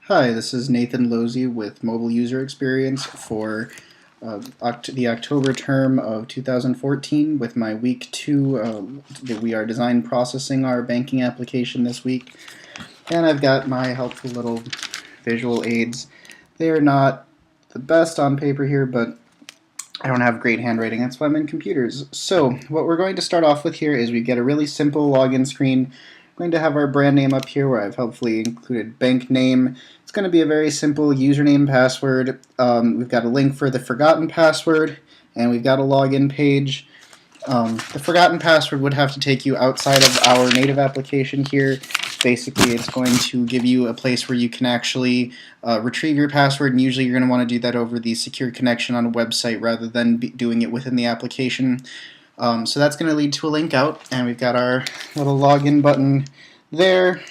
Hi, this is Nathan Losey with Mobile User Experience for the October term of 2014 with my week 2. We are design processing our banking application this week, and I've got my helpful little visual aids. They are not the best on paper here, but I don't have great handwriting. That's why I'm in computers. So what we're going to start off with here is we get a really simple login screen. I'm going to have our brand name up here where I've helpfully included bank name. It's going to be a very simple username, password. We've got a link for the forgotten password, and we've got a login page. The forgotten password would have to take you outside of our native application here. Basically, it's going to give you a place where you can actually retrieve your password, and usually you're going to want to do that over the secure connection on a website rather than doing it within the application. So that's going to lead to a link out, and we've got our little login button there.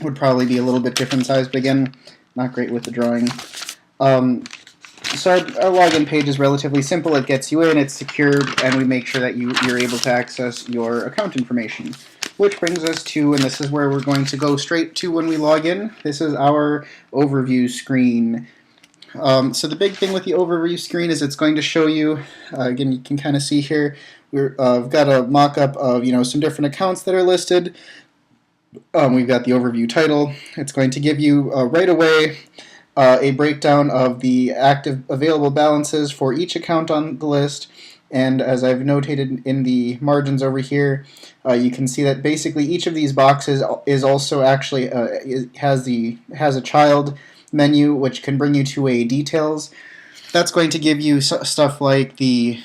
Would probably be a little bit different size, but again, not great with the drawing. So our login page is relatively simple. It gets you in, it's secured, and we make sure that you're able to access your account information. Which brings us to, and this is where we're going to go straight to when we log in, this is our overview screen. So the big thing with the overview screen is it's going to show you, again you can kind of see here, we've got a mock-up of some different accounts that are listed. We've got the overview title. It's going to give you right away a breakdown of the active available balances for each account on the list. And as I've notated in the margins over here, you can see that basically each of these boxes is also actually has a child menu, which can bring you to a details. That's going to give you stuff like the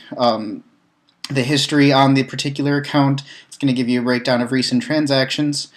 history on the particular account. It's going to give you a breakdown of recent transactions.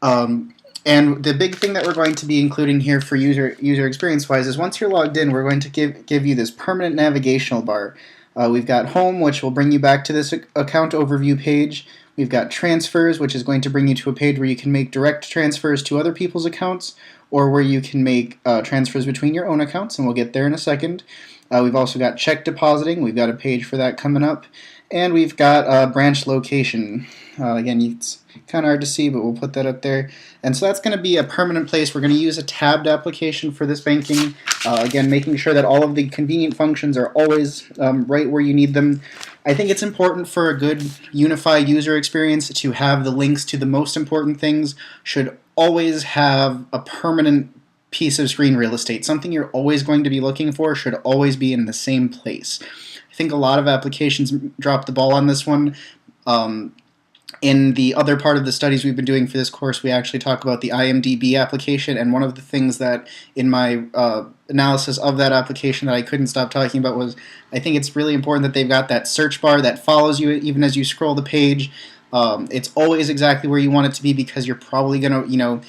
And the big thing that we're going to be including here for user experience-wise is once you're logged in, we're going to give you this permanent navigational bar. We've got Home, which will bring you back to this account overview page. We've got Transfers, which is going to bring you to a page where you can make direct transfers to other people's accounts, or where you can make transfers between your own accounts, and we'll get there in a second. We've also got check depositing. We've got a page for that coming up. And we've got branch location. Again, it's kind of hard to see, but we'll put that up there. And so that's going to be a permanent place. We're going to use a tabbed application for this banking. Again, making sure that all of the convenient functions are always right where you need them. I think it's important for a good unified user experience to have the links to the most important things should always have a permanent piece of screen real estate. Something you're always going to be looking for should always be in the same place. I think a lot of applications drop the ball on this one. In the other part of the studies we've been doing for this course, we actually talk about the IMDb application, and one of the things that in my analysis of that application that I couldn't stop talking about was I think it's really important that they've got that search bar that follows you even as you scroll the page. It's always exactly where you want it to be because you're probably going to,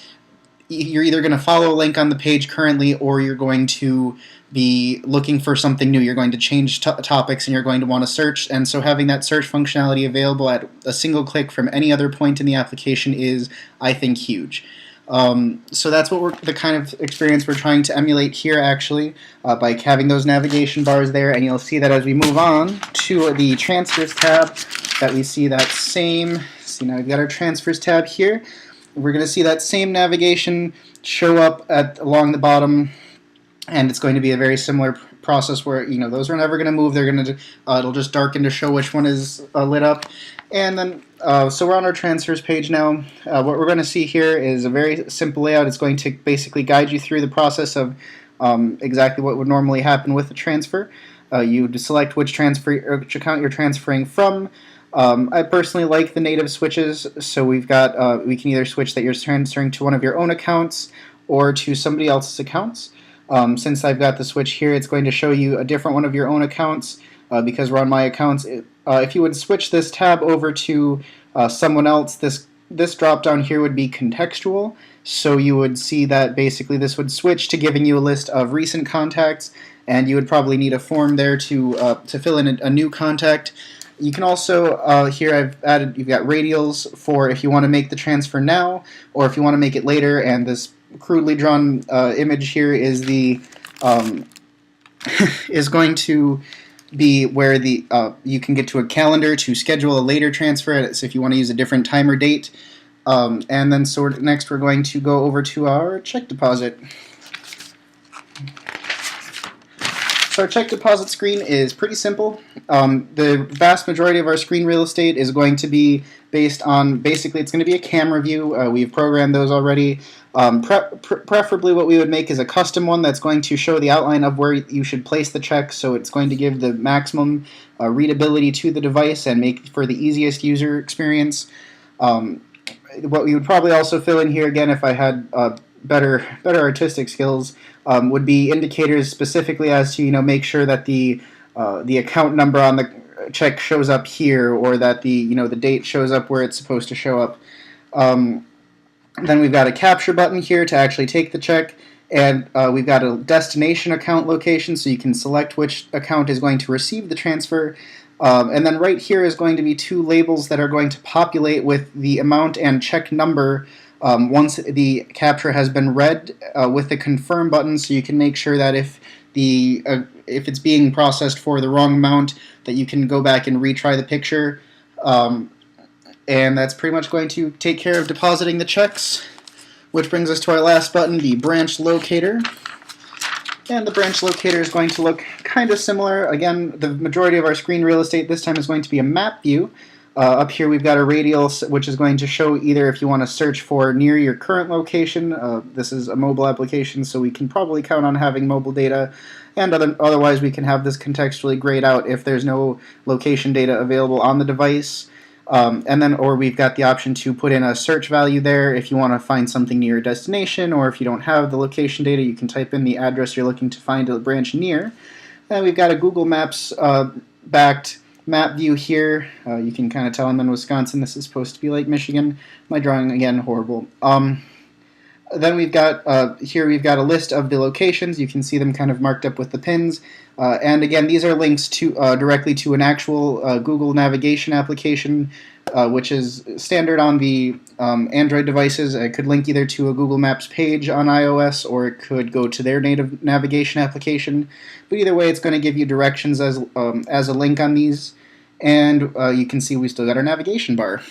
you're either going to follow a link on the page currently or you're going to be looking for something new. You're going to change topics and you're going to want to search, and so having that search functionality available at a single click from any other point in the application is, I think, huge. So that's what the kind of experience we're trying to emulate here actually by having those navigation bars there, and you'll see that as we move on to the Transfers tab that we see that same, see now we've got our Transfers tab here. We're going to see that same navigation show up along the bottom, and it's going to be a very similar process where those are never going to move. They're going to it'll just darken to show which one is lit up, and then so we're on our transfers page now. What we're going to see here is a very simple layout. It's going to basically guide you through the process of exactly what would normally happen with a transfer. You select which account you're transferring from. I personally like the native switches, so we've got we can either switch that you're transferring to one of your own accounts or to somebody else's accounts. Since I've got the switch here, it's going to show you a different one of your own accounts because we're on my accounts. If you would switch this tab over to someone else, this drop down here would be contextual. So you would see that basically this would switch to giving you a list of recent contacts, and you would probably need a form there to fill in a new contact. You can also, here I've added, you've got radials for if you want to make the transfer now or if you want to make it later, and this crudely drawn image here is the is going to be where you can get to a calendar to schedule a later transfer. So if you want to use a different time or date, And then next we're going to go over to our check deposit. So our check deposit screen is pretty simple. The vast majority of our screen real estate is going to be based on, basically it's going to be a camera view. We've programmed those already. Preferably what we would make is a custom one that's going to show the outline of where you should place the check, so it's going to give the maximum readability to the device and make for the easiest user experience. What we would probably also fill in here, again, if I had better artistic skills, would be indicators specifically as to make sure that the account number on the check shows up here, or that the the date shows up where it's supposed to show up. Then we've got a capture button here to actually take the check, and we've got a destination account location, so you can select which account is going to receive the transfer. And then right here is going to be two labels that are going to populate with the amount and check number once the capture has been read with the confirm button, so you can make sure that if it's being processed for the wrong amount, that you can go back and retry the picture. And that's pretty much going to take care of depositing the checks, which brings us to our last button, the branch locator. And the branch locator is going to look kind of similar. Again, the majority of our screen real estate this time is going to be a map view. Up here we've got a radial, which is going to show either if you want to search for near your current location. This is a mobile application, so we can probably count on having mobile data, and otherwise we can have this contextually grayed out if there's no location data available on the device. Or we've got the option to put in a search value there if you want to find something near your destination, or if you don't have the location data, you can type in the address you're looking to find a branch near. And we've got a Google Maps backed map view here. You can kind of tell I'm in Wisconsin. This is supposed to be Lake Michigan. My drawing, again, horrible. Then we've got here we've got a list of the locations. You can see them kind of marked up with the pins. And again, these are links to directly to an actual Google navigation application, which is standard on the Android devices. It could link either to a Google Maps page on iOS, or it could go to their native navigation application. But either way, it's going to give you directions as a link on these. And you can see we still got our navigation bar.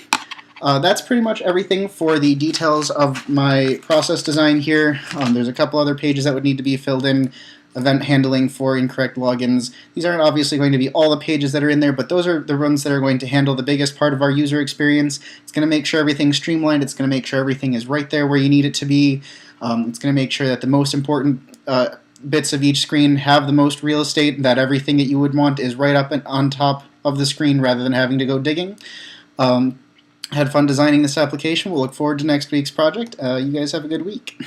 That's pretty much everything for the details of my process design here. There's a couple other pages that would need to be filled in. Event handling for incorrect logins. These aren't obviously going to be all the pages that are in there, but those are the ones that are going to handle the biggest part of our user experience. It's going to make sure everything's streamlined. It's going to make sure everything is right there where you need it to be. It's going to make sure that the most important bits of each screen have the most real estate, that everything that you would want is right up and on top of the screen rather than having to go digging. Had fun designing this application. We'll look forward to next week's project. You guys have a good week.